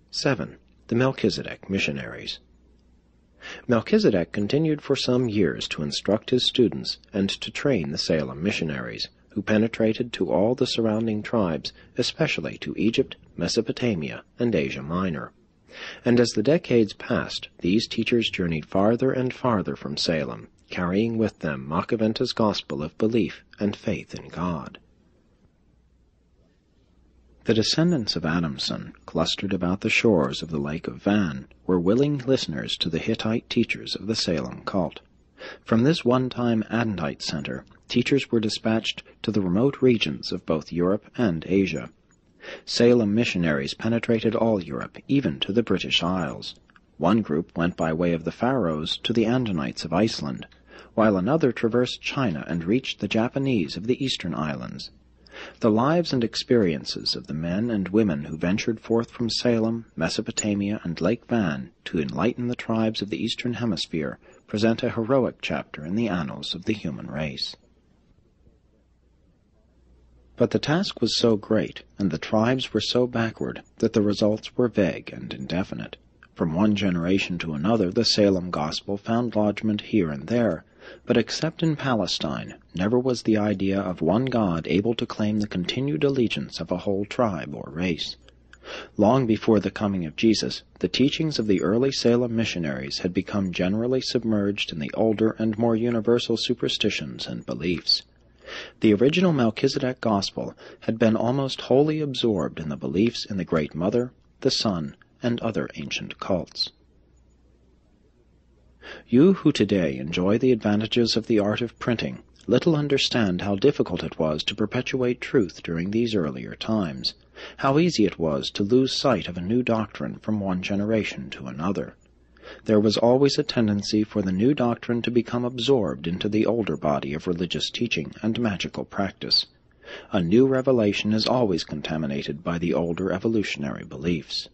7. The Melchizedek Missionaries. Melchizedek continued for some years to instruct his students and to train the Salem missionaries, who penetrated to all the surrounding tribes, especially to Egypt, Mesopotamia, and Asia Minor. And as the decades passed, these teachers journeyed farther and farther from Salem, carrying with them Machiventa's gospel of belief and faith in God. The descendants of Adamson, clustered about the shores of the Lake of Van, were willing listeners to the Hittite teachers of the Salem cult. From this one-time Adamite center, teachers were dispatched to the remote regions of both Europe and Asia. Salem missionaries penetrated all Europe, even to the British Isles. One group went by way of the Faroes to the Andonites of Iceland, while another traversed China and reached the Japanese of the Eastern Islands. The lives and experiences of the men and women who ventured forth from Salem, Mesopotamia, and Lake Van to enlighten the tribes of the Eastern Hemisphere present a heroic chapter in the annals of the human race. But the task was so great, and the tribes were so backward, that the results were vague and indefinite. From one generation to another the Salem gospel found lodgment here and there, but except in Palestine, never was the idea of one God able to claim the continued allegiance of a whole tribe or race. Long before the coming of Jesus, the teachings of the early Salem missionaries had become generally submerged in the older and more universal superstitions and beliefs. The original Melchizedek gospel had been almost wholly absorbed in the beliefs in the Great Mother, the Sun, and other ancient cults. You who today enjoy the advantages of the art of printing little understand how difficult it was to perpetuate truth during these earlier times, how easy it was to lose sight of a new doctrine from one generation to another. There was always a tendency for the new doctrine to become absorbed into the older body of religious teaching and magical practice. A new revelation is always contaminated by the older evolutionary beliefs.